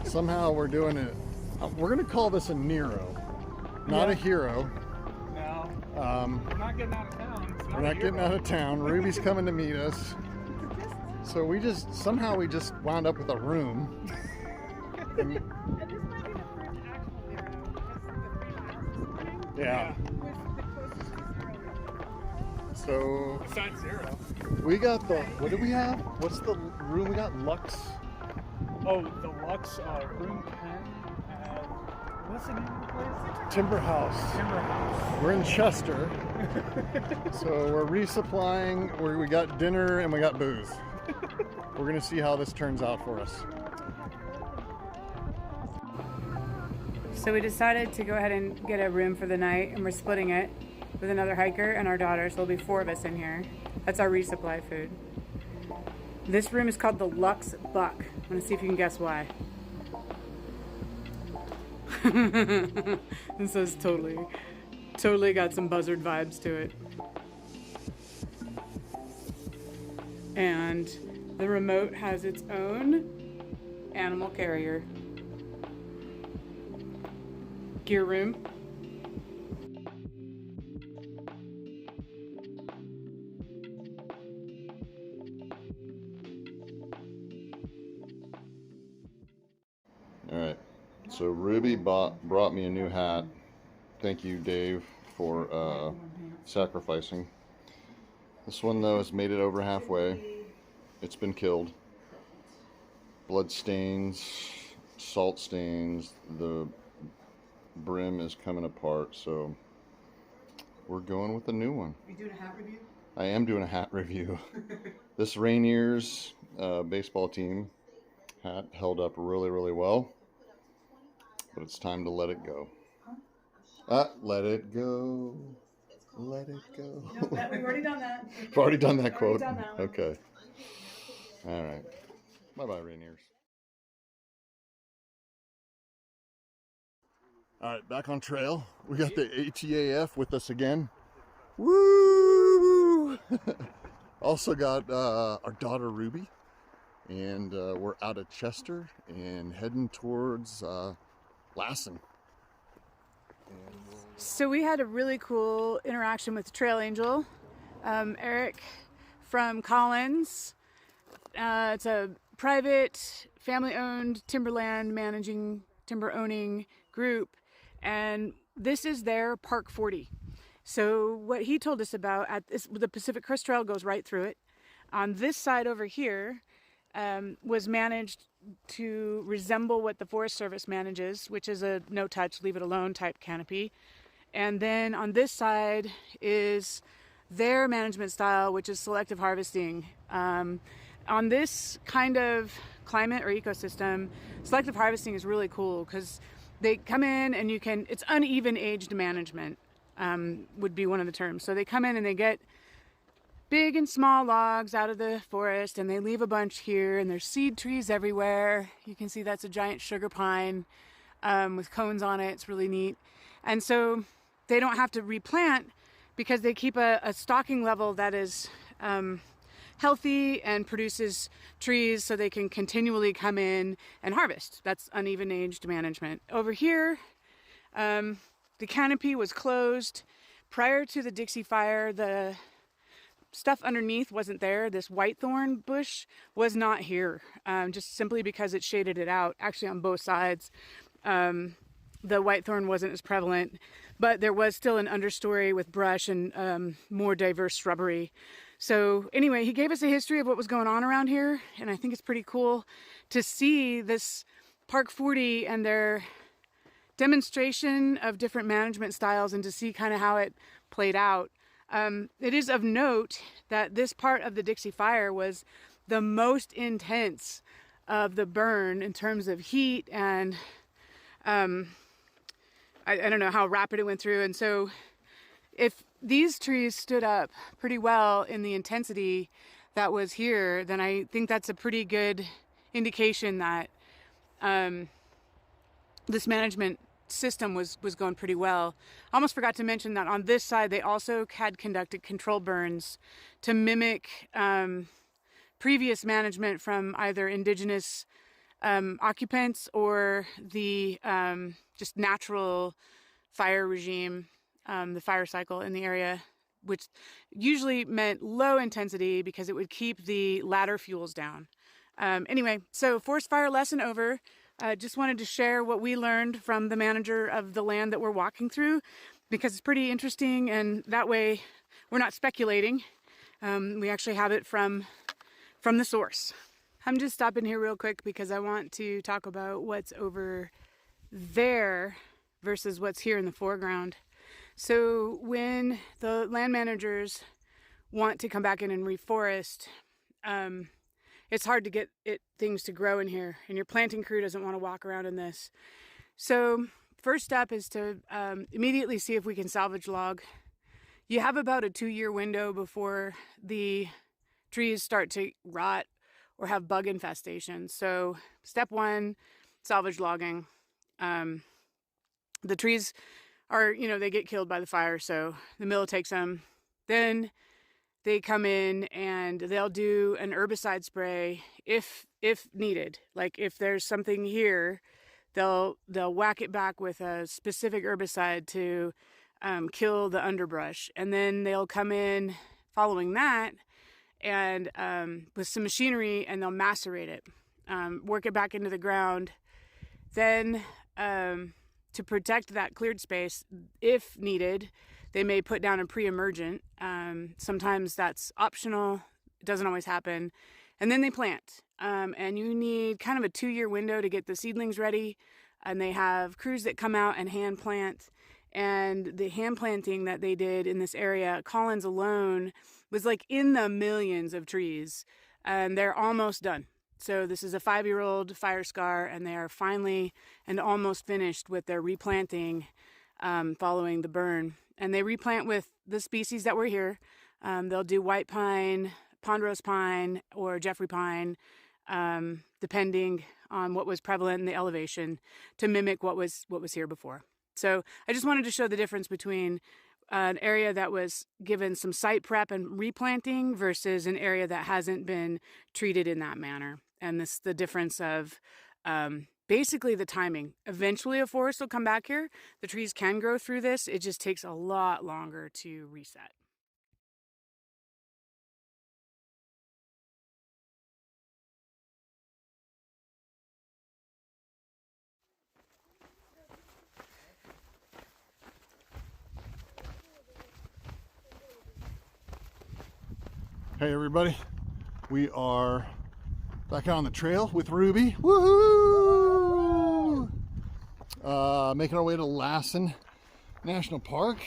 Somehow we're doing it. We're gonna call this a Nero, not a hero. No. We're not getting out of town. We're not getting out of town. Ruby's coming to meet us. So we just wound up with a room. And this might be the first actual Nero because the 3 miles this morning Yeah. was the closest to zero. So Besides zero. we got the, what do we have? What's the room we got? Lux? Oh, the Lux room 10 at, what's the name of the place? Timber House. Timber House. We're in Chester. So we're resupplying. We got dinner and we got booze. We're gonna see how this turns out for us. So we decided to go ahead and get a room for the night, and we're splitting it with another hiker and our daughter, so there'll be 4 of us in here. That's our resupply food. This room is called the Lux Buck. I'm gonna see if you can guess why. This is totally got some buzzard vibes to it. And the remote has its own animal carrier. Gear room. All right. So Ruby brought me a new hat. Thank you, Dave, for sacrificing. This one, though, has made it over halfway. It's been killed. Blood stains, salt stains, the brim is coming apart, so we're going with a new one. Are you doing a hat review? I am doing a hat review. This Rainier's baseball team hat held up really, really well, but it's time to let it go. Let it go. Let it go. No, we've already done that. We've already done that quote. Done that one. Okay. All right. Bye-bye, Rainiers. All right, back on trail. We got the ATAF with us again. Woo! Also got our daughter Ruby, and we're out of Chester and heading towards Lassen. So we had a really cool interaction with the Trail Angel, Eric from Collins. It's a private, family-owned timberland managing, timber-owning group, and this is their Park 40. So what he told us about, the Pacific Crest Trail goes right through it. On this side over here was managed to resemble what the Forest Service manages, which is a no-touch, leave-it-alone type canopy. And then on this side is their management style, which is selective harvesting. On this kind of climate or ecosystem, selective harvesting is really cool because they come in and it's uneven aged management, would be one of the terms. So they come in and they get big and small logs out of the forest and they leave a bunch here, and there's seed trees everywhere. You can see that's a giant sugar pine with cones on it. It's really neat. And so they don't have to replant because they keep a stocking level that is healthy and produces trees so they can continually come in and harvest. That's uneven aged management. Over here, the canopy was closed. Prior to the Dixie Fire, the stuff underneath wasn't there. This whitethorn bush was not here, just simply because it shaded it out. Actually, on both sides, the whitethorn wasn't as prevalent, but there was still an understory with brush and more diverse shrubbery. So anyway, he gave us a history of what was going on around here, and I think it's pretty cool to see this Park 40 and their demonstration of different management styles and to see kind of how it played out. It is of note that this part of the Dixie Fire was the most intense of the burn in terms of heat and I don't know how rapid it went through. And so if these trees stood up pretty well in the intensity that was here, then I think that's a pretty good indication that this management system was going pretty well. I almost forgot to mention that on this side they also had conducted control burns to mimic previous management from either indigenous occupants or the just natural fire regime, the fire cycle in the area, which usually meant low intensity because it would keep the ladder fuels down. Anyway, so forest fire lesson over. Just wanted to share what we learned from the manager of the land that we're walking through, because it's pretty interesting, and that way we're not speculating. We actually have it from the source. I'm just stopping here real quick because I want to talk about what's over there versus what's here in the foreground. So when the land managers want to come back in and reforest, it's hard to get things to grow in here, and your planting crew doesn't want to walk around in this. So first step is to immediately see if we can salvage log. You have about a 2-year window before the trees start to rot or have bug infestation. So step 1, salvage logging. The trees are, they get killed by the fire, so the mill takes them. Then they come in and they'll do an herbicide spray if needed. Like if there's something here, they'll whack it back with a specific herbicide to kill the underbrush. And then they'll come in following that and with some machinery, and they'll macerate it, work it back into the ground. Then to protect that cleared space, if needed, they may put down a pre-emergent. Sometimes that's optional. It doesn't always happen. And then they plant. And you need kind of a 2-year window to get the seedlings ready. And they have crews that come out and hand plant. And the hand planting that they did in this area, Collins alone, was like in the millions of trees. And they're almost done. So this is a 5-year-old fire scar, and they are finally and almost finished with their replanting following the burn. And they replant with the species that were here. They'll do white pine, ponderosa pine, or Jeffrey pine, depending on what was prevalent in the elevation, to mimic what was here before. So I just wanted to show the difference between an area that was given some site prep and replanting versus an area that hasn't been treated in that manner. And the difference of basically the timing. Eventually a forest will come back here. The trees can grow through this. It just takes a lot longer to reset. Hey everybody, we are back out on the trail with Ruby. Woohoo! Making our way to Lassen National Park,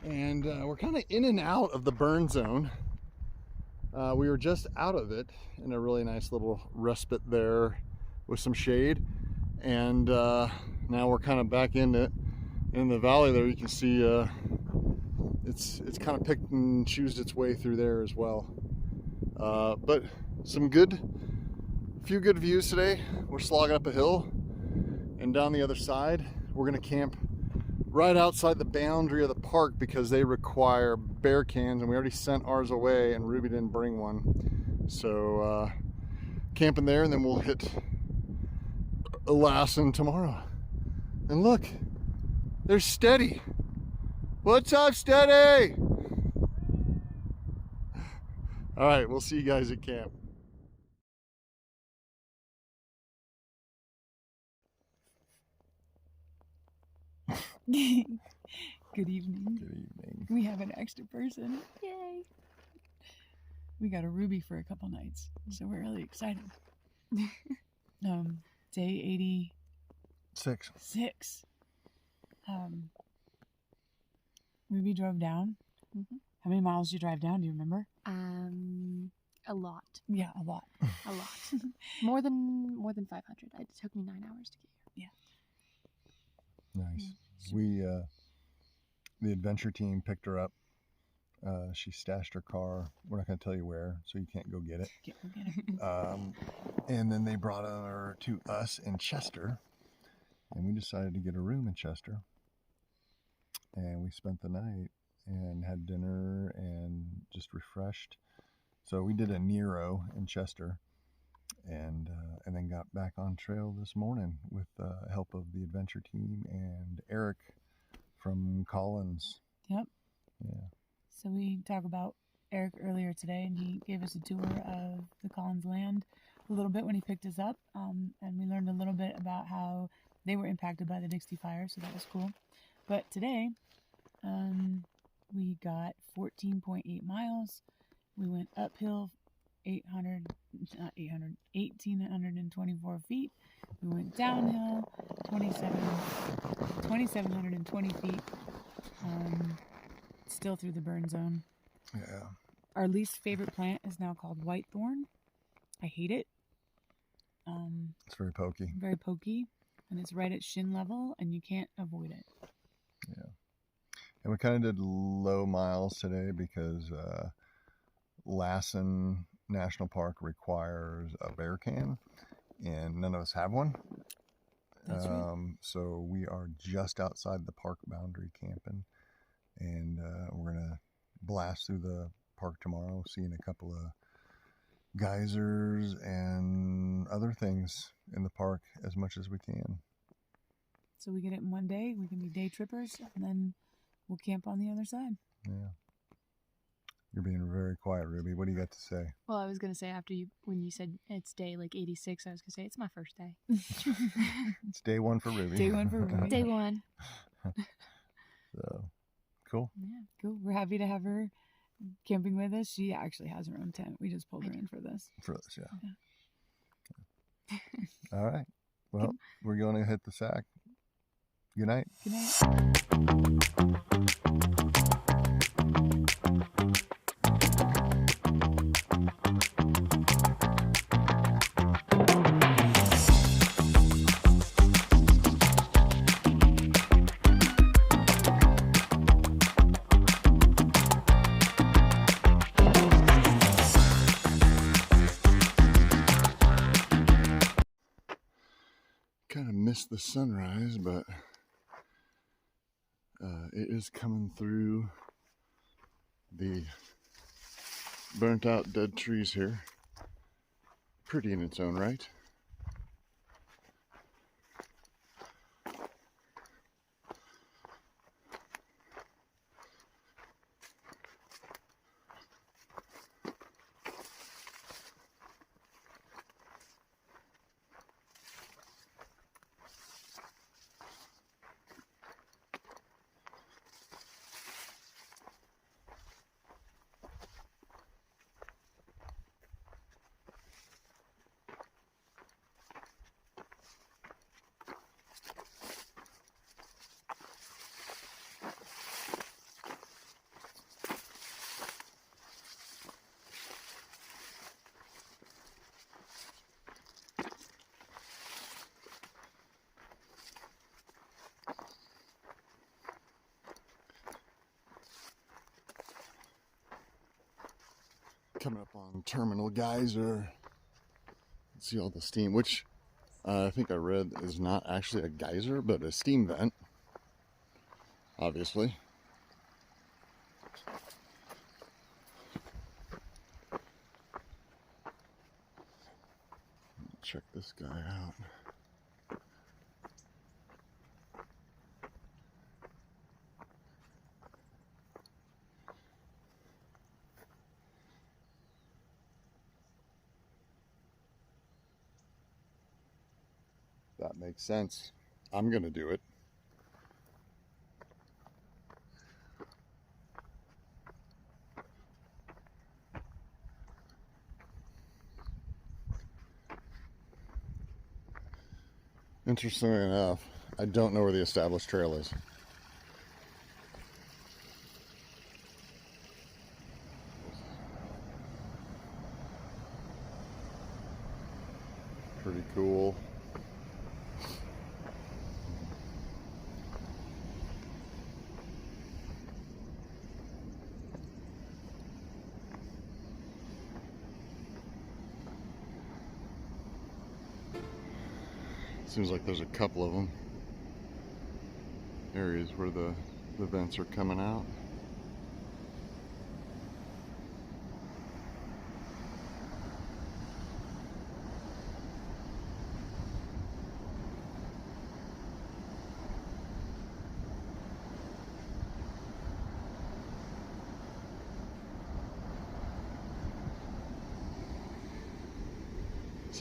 and we're kind of in and out of the burn zone. We were just out of it in a really nice little respite there with some shade, and now we're kind of back in it. In the valley there, you can see it's kind of picked and choosed its way through there as well. But few good views today. We're slogging up a hill, and down the other side we're gonna camp right outside the boundary of the park because they require bear cans, and we already sent ours away and Ruby didn't bring one. So camping there, and then we'll hit Lassen tomorrow. And look, there's Steady. What's up, Steady? All right, we'll see you guys at camp. Good evening. Good evening. We have an extra person. Yay! We got a Ruby for a couple nights, so we're really excited. Day 86. Ruby drove down. Mm-hmm. How many miles did you drive down? Do you remember? A lot. Yeah, a lot. A lot. more than 500. It took me 9 hours to get here. Nice. We the adventure team picked her up. She stashed her car. We're not going to tell you where, so you can't go get it. And then they brought her to us in Chester, and we decided to get a room in Chester. And we spent the night and had dinner and just refreshed. So we did a Nero in Chester, and then got back on trail this morning with help of the adventure team and Eric from Collins. Yep. Yeah. So we talked about Eric earlier today, and he gave us a tour of the Collins land a little bit when he picked us up, and we learned a little bit about how they were impacted by the Dixie Fire, so that was cool. But today, we got 14.8 miles. We went uphill 1,824 feet. We went downhill 2,720 feet, still through the burn zone. Yeah. Our least favorite plant is now called whitethorn. I hate it. It's very pokey. Very pokey, and it's right at shin level, and you can't avoid it. Yeah. And we kind of did low miles today because Lassen National Park requires a bear can, and none of us have one. That's right. So we are just outside the park boundary camping, and we're going to blast through the park tomorrow, seeing a couple of geysers and other things in the park as much as we can. So we get it in one day. We can be day trippers, and then we'll camp on the other side. Yeah. You're being very quiet, Ruby. What do you got to say? Well, I was gonna say when you said it's day like 86, I was gonna say it's my first day. It's day one for Ruby. Day one for Ruby. Day one. So, cool. Yeah, cool. We're happy to have her camping with us. She actually has her own tent. We just pulled her in for this. For us, yeah. All right. Well, we're going to hit the sack. Good night. Good night. Kind of missed the sunrise, but it is coming through the burnt out dead trees here. Pretty in its own right. Coming up on Terminal Geyser. See all the steam, which I think I read is not actually a geyser, but a steam vent. Obviously. Check this guy out. That makes sense. I'm gonna do it. Interestingly enough, I don't know where the established trail is. Pretty cool. Seems like there's a couple of them. Areas where the vents are coming out.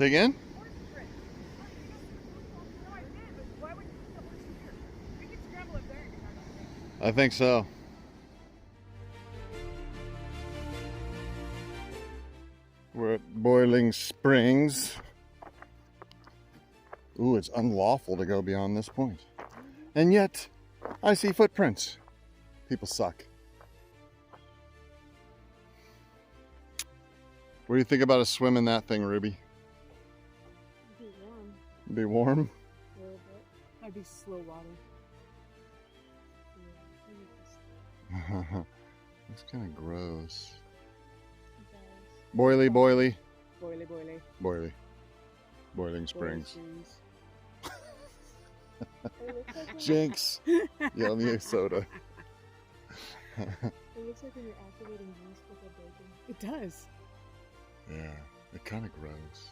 Say again? I think so. We're at Boiling Springs. Ooh, it's unlawful to go beyond this point. And yet, I see footprints. People suck. What do you think about a swim in that thing, Ruby? It'd be warm. Be warm? A little bit. Might be slow water. That's kind of gross. Boily, boily. Boily, boily. Boily. Boiling Springs. Jinx. Yummy soda. It looks like when you're activating yeast with a bacon. It does. Yeah, it kind of gross.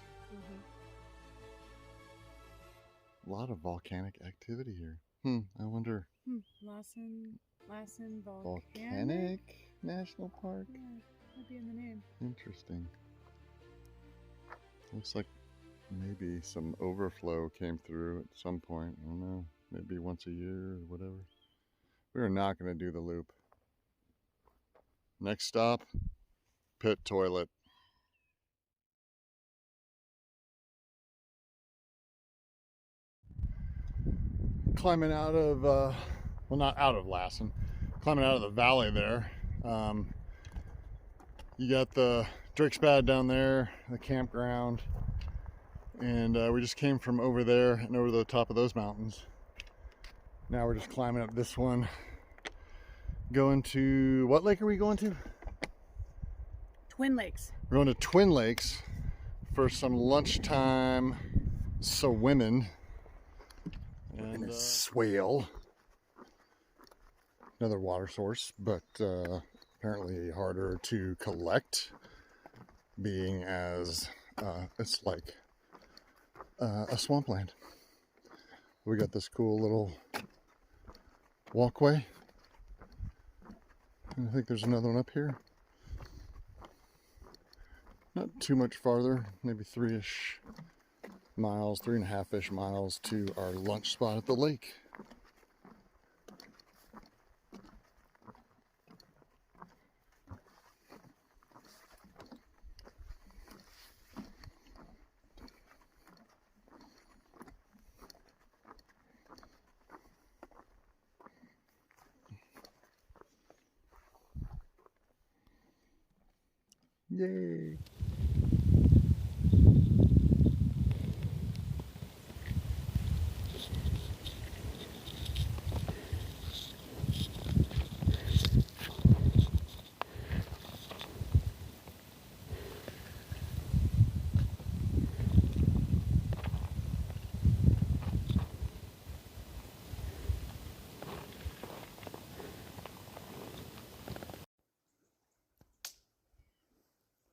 A lot of volcanic activity here. I wonder. Lassen Volcanic National Park? Yeah, might be in the name. Interesting. Looks like maybe some overflow came through at some point. I don't know. Maybe once a year or whatever. We're not going to do the loop. Next stop, pit toilet. Climbing out of, well, not out of Lassen, climbing out of the valley there. You got the Drake's Pad down there, the campground, and we just came from over there and over the top of those mountains. Now we're just climbing up this one. Going to, what lake are we going to? Twin Lakes. We're going to Twin Lakes for some lunchtime swimming. And a swale. Another water source, but apparently harder to collect, being as it's like a swampland. We got this cool little walkway. And I think there's another one up here. Not too much farther, maybe 3-ish miles, 3.5-ish miles to our lunch spot at the lake. Yay!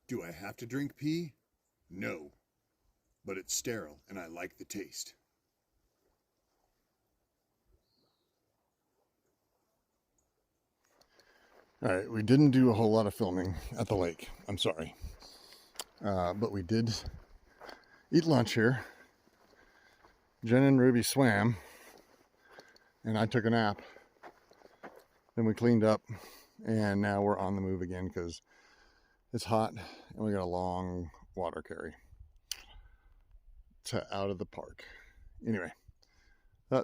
Do I have to drink pee? No. But it's sterile and I like the taste. All right, we didn't do a whole lot of filming at the lake. I'm sorry. But we did eat lunch here. Jen and Ruby swam, and I took a nap. Then we cleaned up, and now we're on the move again because it's hot, and we got a long water carry to out of the park. Anyway,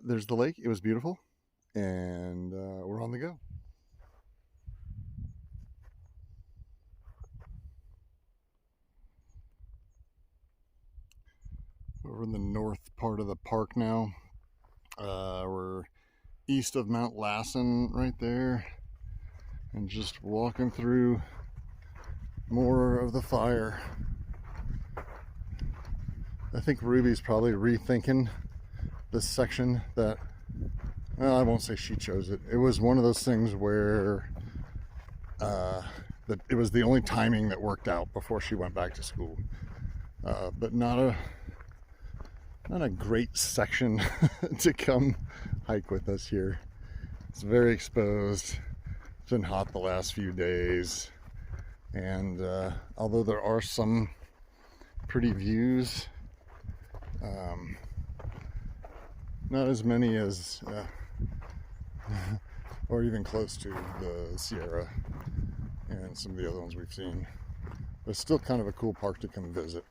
there's the lake. It was beautiful, and we're on the go. Over in the north part of the park now. We're east of Mount Lassen right there, and just walking through more of the fire. I think Ruby's probably rethinking this section that, well, I won't say she chose it. It was one of those things where that it was the only timing that worked out before she went back to school. But not a great section to come hike with us here. It's very exposed. It's been hot the last few days. And although there are some pretty views, Not as many as, or even close to the Sierra and some of the other ones we've seen. But it's still kind of a cool park to come visit.